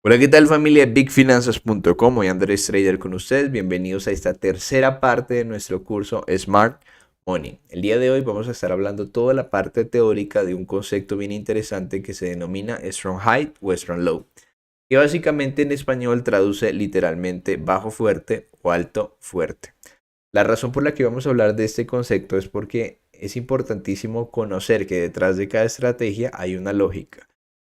Hola, ¿qué tal familia de BigFinanzas.com? Hoy Andrés Trader con ustedes. Bienvenidos a esta tercera parte de nuestro curso Smart Money. El día de hoy vamos a estar hablando toda la parte teórica de un concepto bien interesante que se denomina Strong High o Strong Low, que básicamente en español traduce literalmente bajo fuerte o alto fuerte. La razón por la que vamos a hablar de este concepto es porque es importantísimo conocer que detrás de cada estrategia hay una lógica.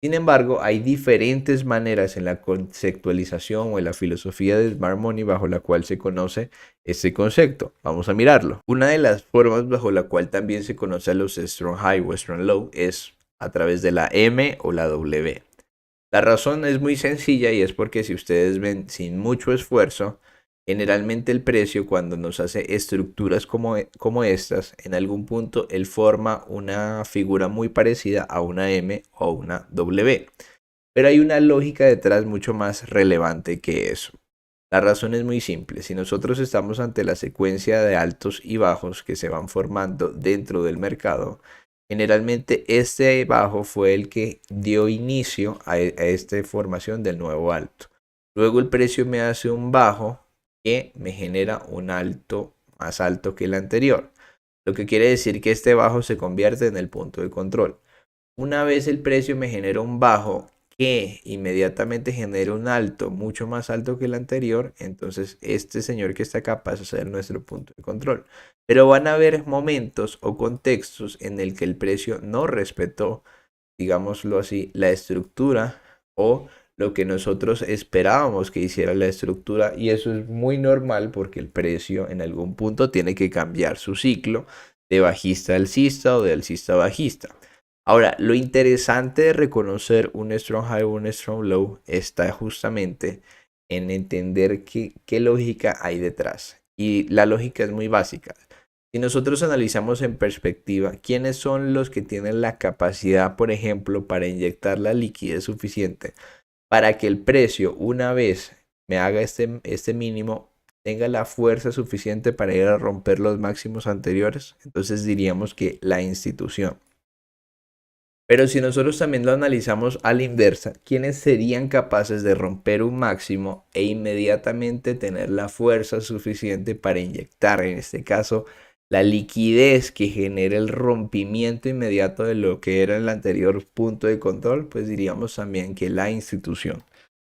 Sin embargo, hay diferentes maneras en la conceptualización o en la filosofía de Smart Money bajo la cual se conoce este concepto. Vamos a mirarlo. Una de las formas bajo la cual también se conoce a los Strong High o Strong Low es a través de la M o la W. La razón es muy sencilla y es porque si ustedes ven sin mucho esfuerzo, generalmente el precio cuando nos hace estructuras como estas, en algún punto él forma una figura muy parecida a una M o una W. Pero hay una lógica detrás mucho más relevante que eso. La razón es muy simple. Si nosotros estamos ante la secuencia de altos y bajos que se van formando dentro del mercado, generalmente este bajo fue el que dio inicio a esta formación del nuevo alto. Luego el precio me hace un bajo que me genera un alto más alto que el anterior. Lo que quiere decir que este bajo se convierte en el punto de control. Una vez el precio me genera un bajo que inmediatamente genera un alto mucho más alto que el anterior, entonces este señor que está acá pasa a ser nuestro punto de control. Pero van a haber momentos o contextos en el que el precio no respetó, digámoslo así, la estructura o lo que nosotros esperábamos que hiciera la estructura, y eso es muy normal porque el precio en algún punto tiene que cambiar su ciclo de bajista a alcista o de alcista a bajista. Ahora, lo interesante de reconocer un strong high o un strong low está justamente en entender qué lógica hay detrás. Y la lógica es muy básica. Si nosotros analizamos en perspectiva, ¿quiénes son los que tienen la capacidad, por ejemplo, para inyectar la liquidez suficiente para que el precio, una vez me haga este mínimo, tenga la fuerza suficiente para ir a romper los máximos anteriores? Entonces diríamos que la institución. Pero si nosotros también lo analizamos a la inversa, ¿quiénes serían capaces de romper un máximo e inmediatamente tener la fuerza suficiente para inyectar, en este caso, la liquidez que genera el rompimiento inmediato de lo que era el anterior punto de control? Pues diríamos también que la institución.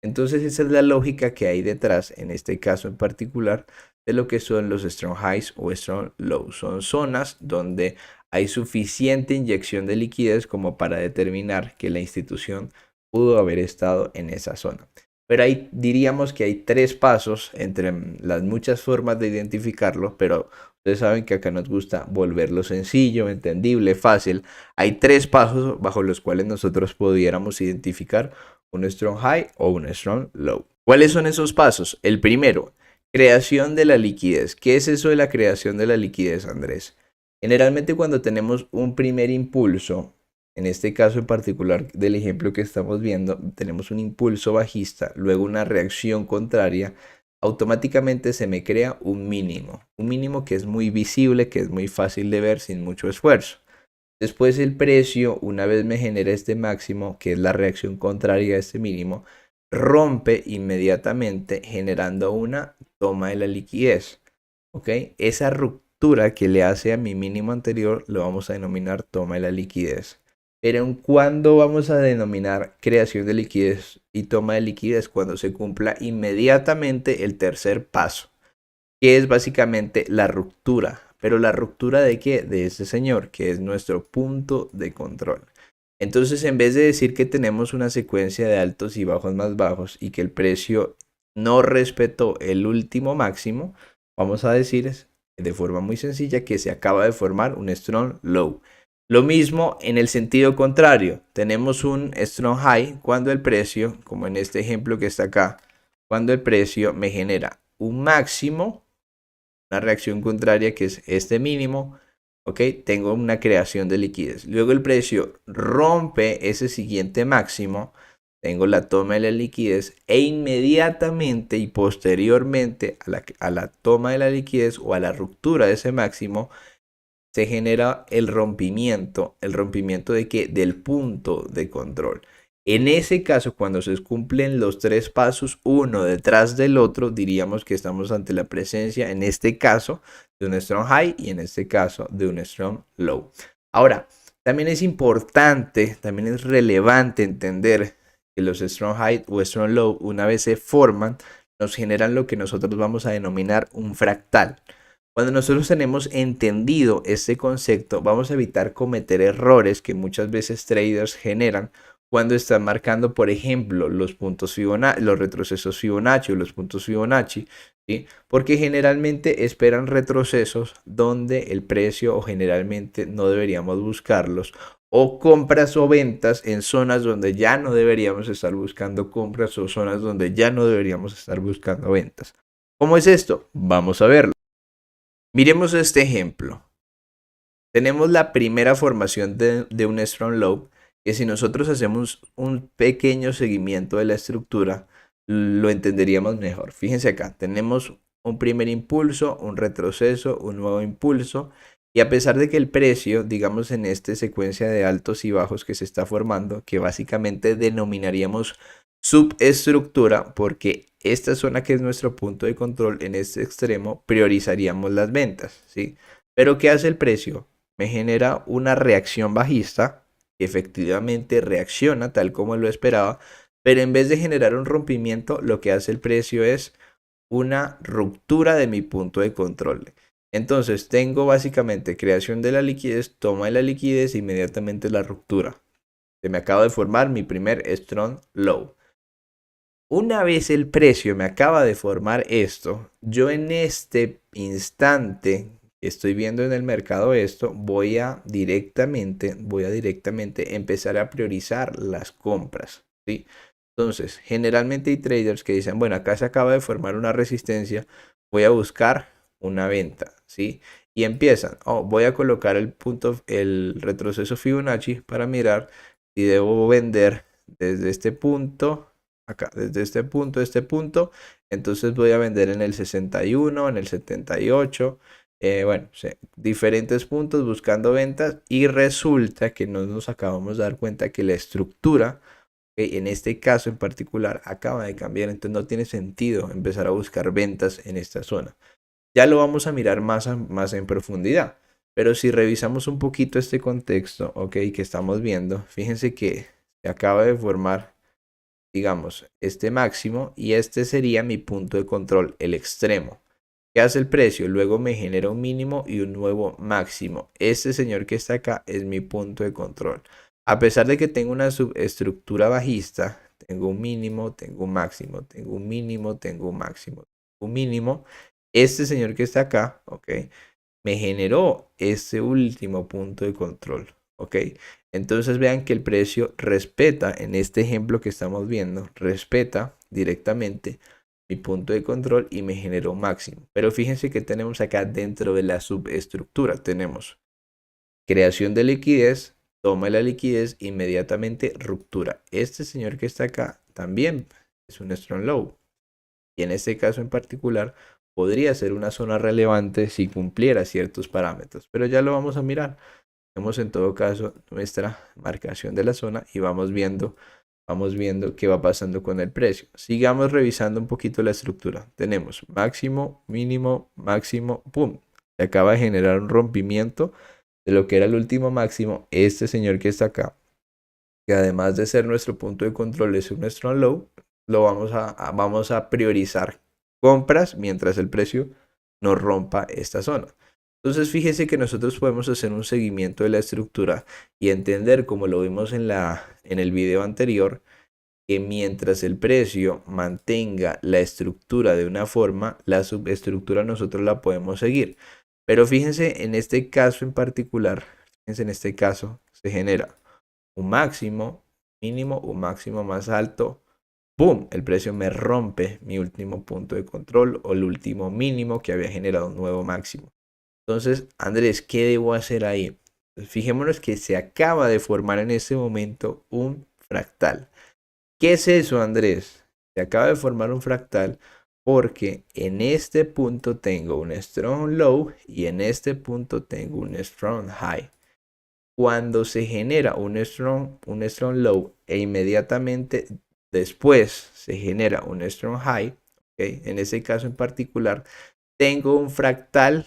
Entonces esa es la lógica que hay detrás, en este caso en particular, de lo que son los strong highs o strong lows. Son zonas donde hay suficiente inyección de liquidez como para determinar que la institución pudo haber estado en esa zona. Pero ahí diríamos que hay tres pasos entre las muchas formas de identificarlo, pero ustedes saben que acá nos gusta volverlo sencillo, entendible, fácil. Hay tres pasos bajo los cuales nosotros pudiéramos identificar un strong high o un strong low. ¿Cuáles son esos pasos? El primero, creación de la liquidez. ¿Qué es eso de la creación de la liquidez, Andrés? Generalmente cuando tenemos un primer impulso, en este caso en particular del ejemplo que estamos viendo, tenemos un impulso bajista, luego una reacción contraria, automáticamente se me crea un mínimo que es muy visible, que es muy fácil de ver sin mucho esfuerzo. Después el precio, una vez me genera este máximo, que es la reacción contraria a este mínimo, rompe inmediatamente generando una toma de la liquidez. ¿Ok? Esa ruptura que le hace a mi mínimo anterior lo vamos a denominar toma de la liquidez. Pero ¿en cuándo vamos a denominar creación de liquidez y toma de liquidez? Cuando se cumpla inmediatamente el tercer paso, que es básicamente la ruptura. ¿Pero la ruptura de qué? De este señor, que es nuestro punto de control. Entonces, en vez de decir que tenemos una secuencia de altos y bajos más bajos y que el precio no respetó el último máximo, vamos a decir de forma muy sencilla que se acaba de formar un strong low. Lo mismo en el sentido contrario. Tenemos un strong high cuando el precio, como en este ejemplo que está acá, cuando el precio me genera un máximo, una reacción contraria que es este mínimo, ok, tengo una creación de liquidez. Luego el precio rompe ese siguiente máximo, tengo la toma de la liquidez e inmediatamente y posteriormente a la toma de la liquidez o a la ruptura de ese máximo, se genera el rompimiento de qué? Del punto de control. En ese caso, cuando se cumplen los tres pasos uno detrás del otro, diríamos que estamos ante la presencia, en este caso, de un strong high y en este caso de un strong low. Ahora, también es importante, también es relevante entender que los strong high o strong low, una vez se forman, nos generan lo que nosotros vamos a denominar un fractal. Cuando nosotros tenemos entendido este concepto, vamos a evitar cometer errores que muchas veces traders generan cuando están marcando, por ejemplo, los puntos Fibonacci, los retrocesos Fibonacci o los puntos Fibonacci, ¿sí? Porque generalmente esperan retrocesos donde el precio o generalmente no deberíamos buscarlos, o compras o ventas en zonas donde ya no deberíamos estar buscando compras o zonas donde ya no deberíamos estar buscando ventas. ¿Cómo es esto? Vamos a verlo. Miremos este ejemplo. Tenemos la primera formación de un strong low, que si nosotros hacemos un pequeño seguimiento de la estructura, lo entenderíamos mejor. Fíjense acá, tenemos un primer impulso, un retroceso, un nuevo impulso, y a pesar de que el precio, digamos en esta secuencia de altos y bajos que se está formando, que básicamente denominaríamos subestructura, porque esta zona que es nuestro punto de control en este extremo, priorizaríamos las ventas, ¿sí? Pero ¿qué hace el precio? Me genera una reacción bajista que efectivamente reacciona tal como lo esperaba, pero en vez de generar un rompimiento, lo que hace el precio es una ruptura de mi punto de control. Entonces tengo básicamente creación de la liquidez, toma de la liquidez, inmediatamente la ruptura. Se me acaba de formar mi primer strong low. Una vez el precio me acaba de formar esto, yo en este instante que estoy viendo en el mercado esto, voy a directamente empezar a priorizar las compras, ¿sí? Entonces, generalmente hay traders que dicen, bueno, acá se acaba de formar una resistencia, voy a buscar una venta, ¿sí? Y empiezan, voy a colocar el retroceso Fibonacci para mirar si debo vender desde este punto acá, desde este punto, entonces voy a vender en el 61, en el 78, bueno, sí, diferentes puntos buscando ventas y resulta que no nos acabamos de dar cuenta que la estructura, en este caso en particular, acaba de cambiar, entonces no tiene sentido empezar a buscar ventas en esta zona. Ya lo vamos a mirar más en profundidad, pero si revisamos un poquito este contexto, ok, que estamos viendo, fíjense que se acaba de formar, digamos, este máximo y este sería mi punto de control, el extremo. ¿Qué hace el precio? Luego me genera un mínimo y un nuevo máximo. Este señor que está acá es mi punto de control. A pesar de que tengo una subestructura bajista, tengo un mínimo, tengo un máximo, tengo un mínimo, tengo un máximo, un mínimo. Este señor que está acá, ok, me generó este último punto de control, ¿ok? Entonces vean que el precio respeta, en este ejemplo que estamos viendo, respeta directamente mi punto de control y me generó máximo. Pero fíjense que tenemos acá dentro de la subestructura, tenemos creación de liquidez, toma la liquidez, inmediatamente ruptura. Este señor que está acá también es un strong low. Y en este caso en particular podría ser una zona relevante si cumpliera ciertos parámetros, pero ya lo vamos a mirar. Tenemos en todo caso nuestra marcación de la zona y vamos viendo qué va pasando con el precio. Sigamos revisando un poquito la estructura. Tenemos máximo, mínimo, máximo, pum. Se acaba de generar un rompimiento de lo que era el último máximo. Este señor que está acá, que además de ser nuestro punto de control es un strong low, lo vamos a priorizar compras mientras el precio no rompa esta zona. Entonces fíjese que nosotros podemos hacer un seguimiento de la estructura y entender, como lo vimos en el video anterior, que mientras el precio mantenga la estructura de una forma, la subestructura nosotros la podemos seguir. Pero fíjense en este caso en particular, fíjense en este caso se genera un máximo, mínimo, un máximo más alto. ¡Boom! El precio me rompe mi último punto de control o el último mínimo que había generado un nuevo máximo. Entonces, Andrés, ¿qué debo hacer ahí? Pues fijémonos que se acaba de formar en este momento un fractal. ¿Qué es eso, Andrés? Se acaba de formar un fractal porque en este punto tengo un strong low y en este punto tengo un strong high. cuando se genera un strong low e inmediatamente después se genera un strong high, ¿okay? En ese caso en particular, tengo un fractal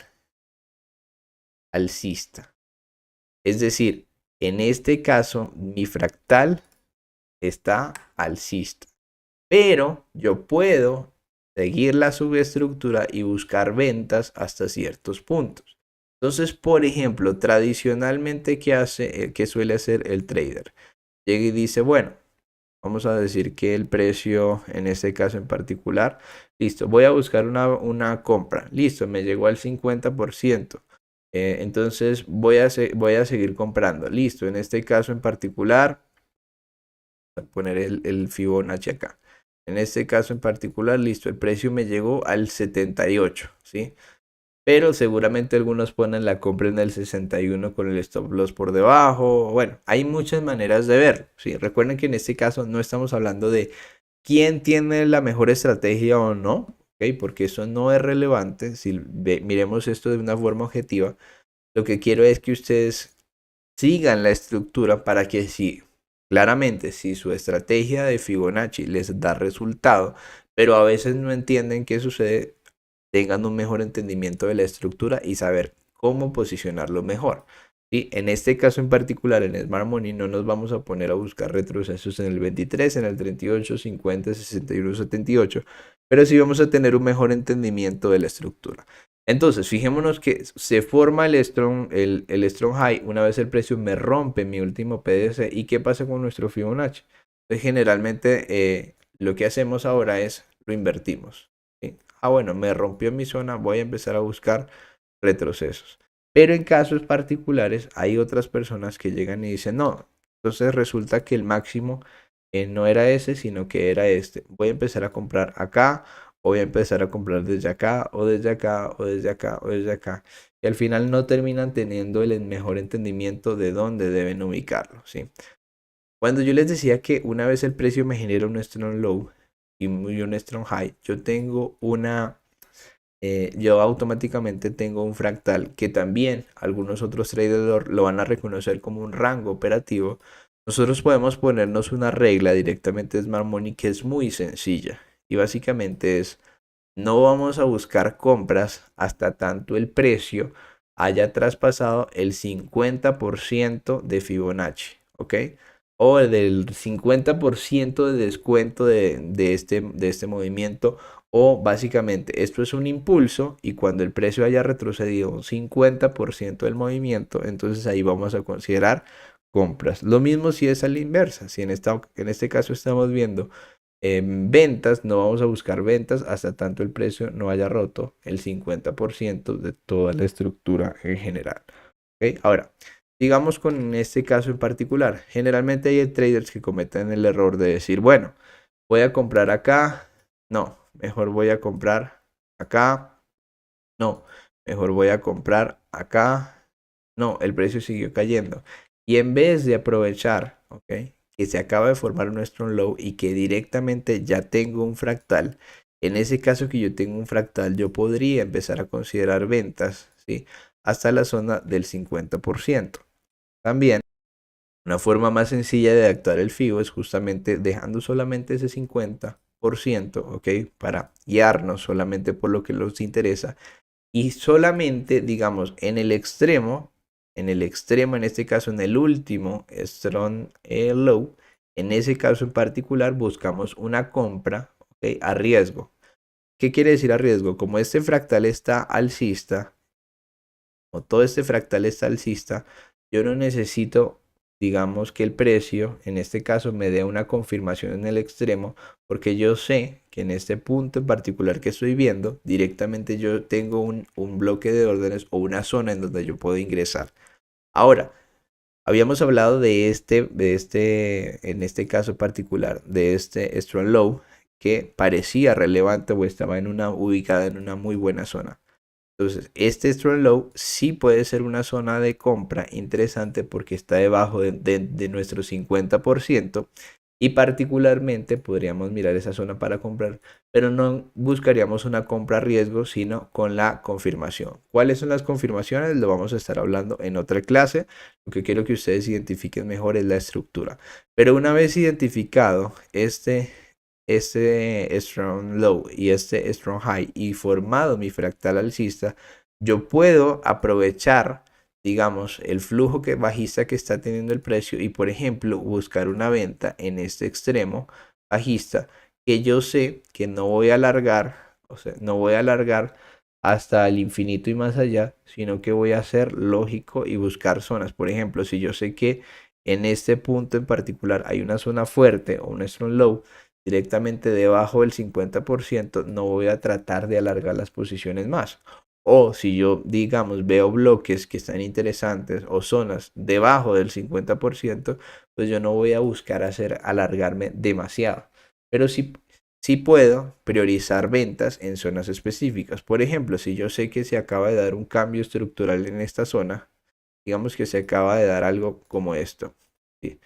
alcista. Es decir, en este caso, mi fractal está alcista. Pero yo puedo seguir la subestructura y buscar ventas hasta ciertos puntos. Entonces, por ejemplo, tradicionalmente, ¿qué suele hacer el trader? Llega y dice, bueno, vamos a decir que el precio, en este caso en particular, listo, voy a buscar una compra. Listo, me llegó al 50%. Entonces voy a seguir comprando. Listo, en este caso en particular, voy a poner el Fibonacci acá. En este caso en particular, listo, el precio me llegó al 78, ¿sí? Pero seguramente algunos ponen la compra en el 61 con el stop loss por debajo. Bueno, hay muchas maneras de verlo, ¿sí? Recuerden que en este caso no estamos hablando de quién tiene la mejor estrategia o no, ¿ok? Porque eso no es relevante. Si miremos esto de una forma objetiva, lo que quiero es que ustedes sigan la estructura para que claramente, si su estrategia de Fibonacci les da resultado, pero a veces no entienden qué sucede, tengan un mejor entendimiento de la estructura y saber cómo posicionarlo mejor. ¿Sí? En este caso en particular, en Smart Money, no nos vamos a poner a buscar retrocesos en el 23, en el 38, 50, 61, 78, pero sí vamos a tener un mejor entendimiento de la estructura. Entonces, fijémonos que se forma el strong high una vez el precio me rompe mi último PDC. ¿Y qué pasa con nuestro Fibonacci? Entonces, generalmente lo que hacemos ahora es lo invertimos. ¿Sí? Bueno, me rompió mi zona, voy a empezar a buscar retrocesos. Pero en casos particulares hay otras personas que llegan y dicen, no, entonces resulta que el máximo no era ese, sino que era este. Voy a empezar a comprar acá, o voy a empezar a comprar desde acá, o desde acá, o desde acá, o desde acá. Y al final no terminan teniendo el mejor entendimiento de dónde deben ubicarlo, ¿sí? Cuando yo les decía que una vez el precio me genera un strong low y un strong high, yo automáticamente tengo un fractal que también algunos otros traders lo van a reconocer como un rango operativo. Nosotros podemos ponernos una regla directamente de Smart Money que es muy sencilla y básicamente es: no vamos a buscar compras hasta tanto el precio haya traspasado el 50% de Fibonacci, ¿ok? O del 50% de descuento de este movimiento. O básicamente esto es un impulso y cuando el precio haya retrocedido un 50% del movimiento, entonces ahí vamos a considerar compras. Lo mismo si es a la inversa. Si en este caso estamos viendo ventas, no vamos a buscar ventas hasta tanto el precio no haya roto el 50% de toda la estructura en general. ¿Okay? Ahora, digamos con este caso en particular, generalmente hay traders que cometen el error de decir, bueno, voy a comprar acá, no, mejor voy a comprar acá, no, mejor voy a comprar acá, no, el precio siguió cayendo. Y en vez de aprovechar, ¿ok?, que se acaba de formar un strong low y que directamente ya tengo un fractal, en ese caso que yo tengo un fractal, yo podría empezar a considerar ventas, ¿sí?, hasta la zona del 50%. También, una forma más sencilla de adaptar el FIBO es justamente dejando solamente ese 50%, ¿ok?, para guiarnos solamente por lo que nos interesa. Y solamente, digamos, en este caso, en el último strong low, en ese caso en particular, buscamos una compra, ¿okay?, a riesgo. ¿Qué quiere decir a riesgo? Como este fractal está alcista, o todo este fractal está alcista, yo no necesito, digamos, que el precio, en este caso, me dé una confirmación en el extremo, porque yo sé que en este punto en particular que estoy viendo, directamente yo tengo un bloque de órdenes o una zona en donde yo puedo ingresar. Ahora, habíamos hablado en este caso particular, de este strong low, que parecía relevante o estaba ubicada en una muy buena zona. Entonces, este strong low sí puede ser una zona de compra interesante porque está debajo de nuestro 50%. Y particularmente podríamos mirar esa zona para comprar, pero no buscaríamos una compra a riesgo, sino con la confirmación. ¿Cuáles son las confirmaciones? Lo vamos a estar hablando en otra clase. Lo que quiero que ustedes identifiquen mejor es la estructura. Pero una vez identificado este strong low y este strong high y formado mi fractal alcista, yo puedo aprovechar, digamos, el flujo bajista que está teniendo el precio y, por ejemplo, buscar una venta en este extremo bajista que yo sé que no voy a alargar, o sea, no voy a alargar hasta el infinito y más allá, sino que voy a ser lógico y buscar zonas. Por ejemplo, si yo sé que en este punto en particular hay una zona fuerte o un strong low, directamente debajo del 50%, no voy a tratar de alargar las posiciones más. O si yo, digamos, veo bloques que están interesantes o zonas debajo del 50%, pues yo no voy a buscar alargarme demasiado. Pero sí puedo priorizar ventas en zonas específicas. Por ejemplo, si yo sé que se acaba de dar un cambio estructural en esta zona, digamos que se acaba de dar algo como esto, ¿sí?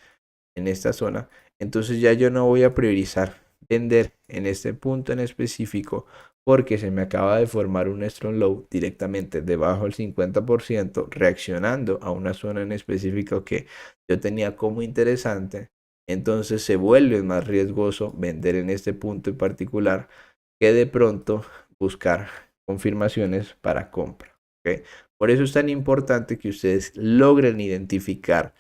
En esta zona, entonces ya yo no voy a priorizar vender en este punto en específico porque se me acaba de formar un strong low directamente debajo del 50% reaccionando a una zona en específico que yo tenía como interesante. Entonces se vuelve más riesgoso vender en este punto en particular que de pronto buscar confirmaciones para compra. ¿Okay? Por eso es tan importante que ustedes logren identificar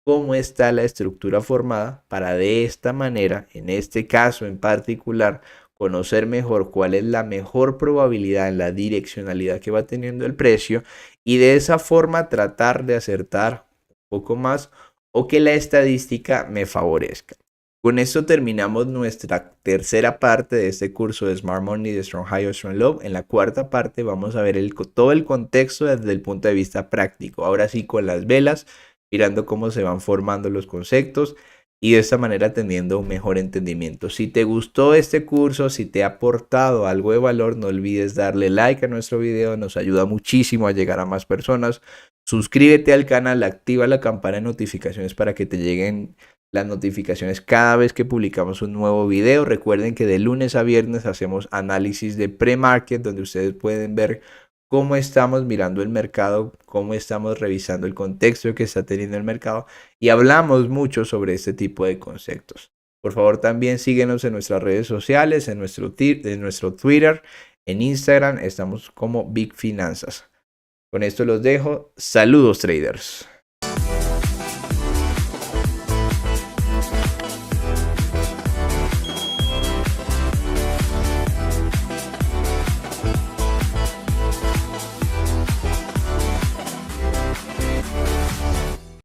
cómo está la estructura formada para de esta manera, en este caso en particular, conocer mejor cuál es la mejor probabilidad en la direccionalidad que va teniendo el precio y de esa forma tratar de acertar un poco más o que la estadística me favorezca. Con esto terminamos nuestra tercera parte de este curso de Smart Money de Strong High o Strong Low. En la cuarta parte vamos a ver todo el contexto desde el punto de vista práctico. Ahora sí con las velas, mirando cómo se van formando los conceptos y de esta manera teniendo un mejor entendimiento. Si te gustó este curso, si te ha aportado algo de valor, no olvides darle like a nuestro video, nos ayuda muchísimo a llegar a más personas. Suscríbete al canal, activa la campana de notificaciones para que te lleguen las notificaciones cada vez que publicamos un nuevo video. Recuerden que de lunes a viernes hacemos análisis de pre-market donde ustedes pueden ver cómo estamos mirando el mercado, cómo estamos revisando el contexto que está teniendo el mercado y hablamos mucho sobre este tipo de conceptos. Por favor, también síguenos en nuestras redes sociales, en nuestro Twitter, en Instagram, estamos como Big Finanzas. Con esto los dejo. Saludos, traders.